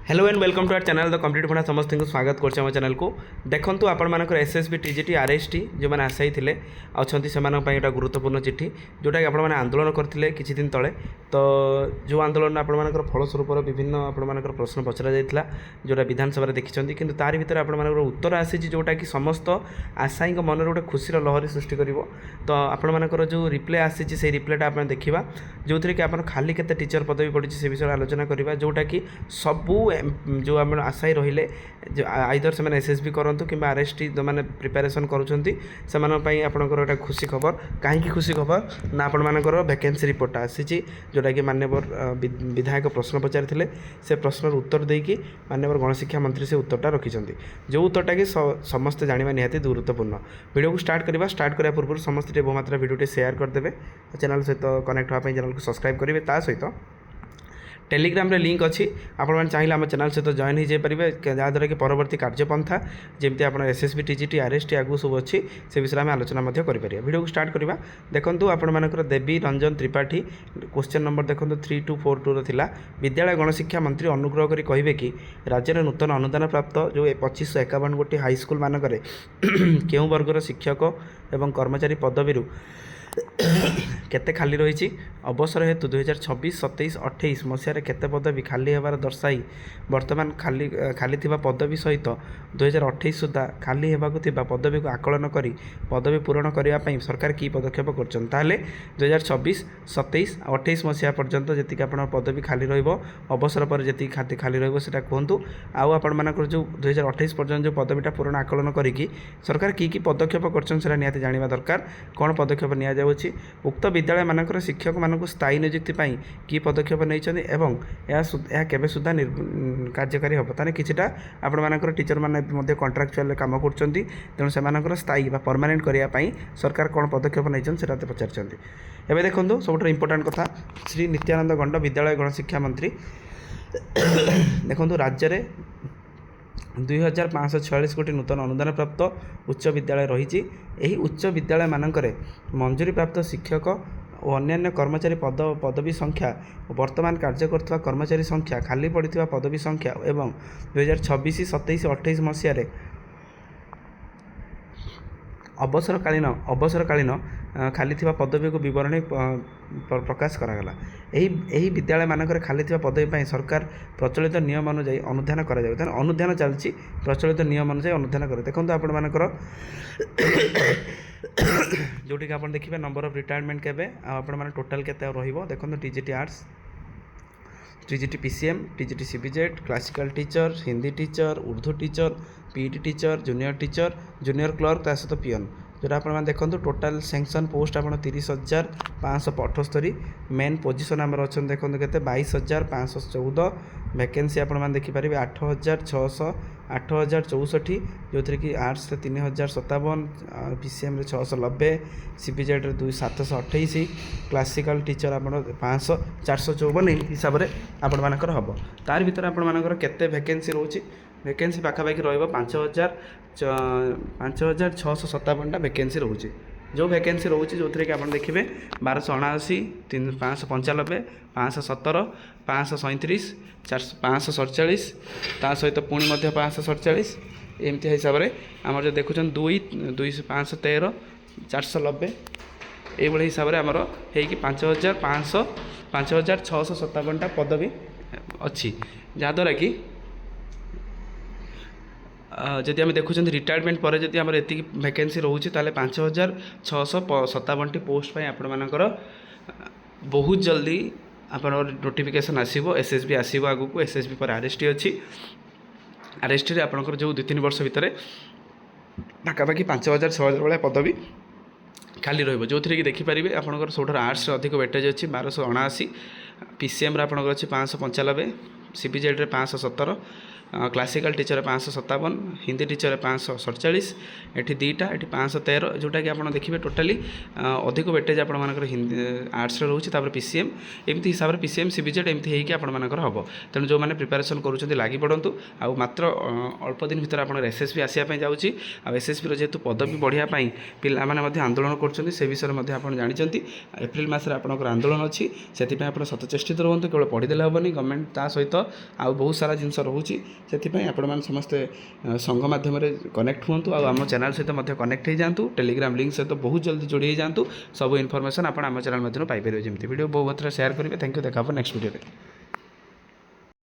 Hello and welcome to our channel the complete पढ़ा समस्त को स्वागत कर चैनल को देखो आपर एसएसबी टीजीटी आरएसटी जो मैंने आशायी थे अच्छा से गुरुत्वपूर्ण चिठी जोटा कि आपने आंदोलन करते किसी दिन तले तो जो आंदोलन आपर फलस्वरूप विभिन्न आपर प्रश्न पचरा जाता जोटा विधानसभा देखिं कि तार भर आपर उत्तर आसी जोटा कि समस्त आशायी मन गोटे खुशी लहरी सृष्टि कर तो आपर जो रिप्ले आसी से रिप्लेटा आप देखा जो थी कि आप खाली के टीचर पदवी पड़ी से विषय आलोचना करवा जोटा कि सबू जो आम आशायी रहिले आइदर से एसएसबी करूँ कि आरएसटी जो मैंने प्रिपेरेसन करूँगी खुशी खबर कहीं खुशी खबर ना आपर वैकेंसी रिपोर्ट आसी जोटा कि माननीय विधायक प्रश्न पचारि से प्रश्न उत्तर देकी माननीय गणशिक्षा मंत्री से उत्तरटा रखिंट जो उत्तरटा कि समस्ते जाना निहाती गुरुत्वपूर्ण वीडियो को स्टार्ट करने पूर्व समस्त बहुमात्रा वीडियो शेयर करदे चैनल सहित कनेक्ट होगापी चैनल को सब्सक्राइब करेंगे ता सहित टेलीग्राम रे लिंक अच्छी आपण चाहिए आम चैनल सहित जॉइन हो जाए जहाँद्वारा कि परवर्ती कार्यपंथा जमी आप एसएसबी टीजीटी आरएसटी आगू सब अच्छी से विषय में आलोचना करें वीडियो को स्टार्ट करवा देखो आपण देवी रंजन त्रिपाठी क्वेश्चन नंबर देखो 3242 थिला विद्यालय गणशिक्षा मंत्री अनुग्रह करी कहिबे कि राज्य में नूतन अनुदान प्राप्त जो 2551 गोटी हाईस्कल मानक केउं वर्गर शिक्षक एवं कर्मचारी पदवी केते खाली रही अवसर हेतु 2026, 27, 28 मसीह केते पदवी खाली होबार दर्शाई वर्तमान खाली थिबा पदवी सहित 2028 सुधा खाली हेबाकु थिबा पदवी को आकलन करी पदवी पूरण करने पई सरकार की पदक्षेप करछन ताले 2026, 27, 28 मसीहा पर्यंत जति आप पदवी खाली रहिबो अवसर पर जति खाली रहिबो सेटा कहंतु आउ आपण मानकर जो 2028 पर्यंत जो पदवीटा पूरण आकलन करी सरकार की पदक्षेप करछन सेटा निहाती जानिबा दरकार कोन पदक्षेप निया उक्त विद्यालय मानकर शिक्षक मानक स्थायी नियुक्ति कि पदक्षेप नहीं केबे सुधा कार्यकारी हम ताने किछिटा आपण मानकर टीचर माने कॉन्ट्रैक्चुअल काम कर तेणु से स्थायी परमानेंट करने सरकार कौन पदक्षेप नहीं से पचार एवं देखो सब इम्पोर्टाट कथा श्री नित्यानंद गंड विद्यालय गणशिक्षा मंत्री देखो राज्य में 2546 कोटी नूतन अनुदान प्राप्त उच्च विद्यालय रही उच्च विद्यालय मानकरे मंजूरी प्राप्त शिक्षक और अन्य कर्मचारी पदवी संख्या वर्तमान कार्य करथवा कर्मचारी संख्या खाली पड़ता पदवी संख्या एवं 2026, 27, 28 मसीह अवसरकालीन खाली थिबा पदवी को विवरणी प्रकाश करागला यही विद्यालय मानकर खाली थिबा पदवी पर सरकार प्रचलित नियम अनुसार अनुधान करा अनुधान चलती प्रचलित नियम अनुसार अनुधान कर देखो आपण मानकर जोटी कि आप देखिए नंबर ऑफ रिटायरमेंट केबे आपण माने टोटल केते रहिबो देखो TGT arts TGT PCM TGT CBZ classical teacher Hindi teacher Urdu teacher PET teacher junior clerk ता सहित पियन जोटा आप देखो टोटाल सैंक्शन पोस्ट आप 30,578 मेन पोजिशन आम अच्छा देखो के 22,514 वैकेंसी आप देखिपारे 8,664 जो थी कि आर्ट्स 3,057 पीसीएम 690 सीपीजेड 728 क्लासिकल टीचर आप 454 हिसाब से आपर हम तार भर आपर केते वैकेंसी रोचे वैकेंसी पाखापाखि रहा 5,657 वैकेंसी रोचे जो वैकेंसी रोचे जो थी कि आप देखिए 1279 595 517 537 547 ता सहित पुणी 547 एमती हिसाब से आम जो देखुं 513 490 ये हिसाब से आमर हो 5,657 पदवी अच्छी जहाद्वारा कि जदि आम देखुं रिटायरमेंट पर जदि आम एति वैकेंसी रोचे ताले 5,657 पोस्ट आपण मानकर बहुत जल्दी आप नोटिफिकेशन आसो एसएसबी आसो आगू को एसएसबी पर आरएसटी अच्छी आरएसटी आपंकर जो 2-3 वर्ष भितर पाखापाखि 5,000-6,000 भाया पदवी खाली रही जो थी कि देखिपारे आपंकर सब आर्ट्स अधिक वेटेज अच्छी 1279 पीसीएम आपंकर अच्छी 595 सीपीजेड 517 classical teacher 557 Hindi teacher 547 eighty दुईटा ये 513 जोटा कि आप देखिए टोटाली अधिक वेटेज आप हिंदी आर्ट्स रोचे पीसीएम एमती हिसाब से पीसीएम सीबीजेड एमती होकर हम तेणु जो मैंने प्रिपेरेसन करूँ लगी पड़ू आ मात्र अल्प दिन भर आप एसएसबी आसापी जाऊँगी आसएसबी जेहेतु पदवी बढ़ापी पाने आंदोलन कर विषय में आप जानते एप्रिल मसरे आपंकर आंदोलन अच्छी से आप सतचेष्टित रुहतु केवल पढ़ीदे हेनी गवर्नमेंट ता सहित ଆଉ ବହୁତ ସାରା ଜିନିଷ ରହୁଛି ସେଥିପାଇଁ ଆପଣମାନେ ସମସ୍ତେ ସଂଘ ମାଧ୍ୟମରେ କନେକ୍ଟ ହୁଅନ୍ତୁ ଆଉ ଆମ ଚ୍ୟାନେଲ୍ ସହିତ ମଧ୍ୟ କନେକ୍ଟ ହେଇଯାଆନ୍ତୁ ଟେଲିଗ୍ରାମ ଲିଙ୍କ୍ ସହିତ ବହୁତ ଜଲ୍ଦି ଯୋଡ଼ି ହେଇଯାଆନ୍ତୁ ସବୁ ଇନଫର୍ମେସନ୍ ଆପଣ ଆମ ଚ୍ୟାନେଲ୍ ମଧ୍ୟରୁ ପାଇପାରିବେ ଯେମିତି ଭିଡ଼ିଓ ବହୁ ମାତ୍ରାରେ ସେୟାର କରିବେ ଥ୍ୟାଙ୍କ ୟୁ ଦେଖା ହେବ ନେକ୍ସଟ ଭିଡ଼ିଓରେ।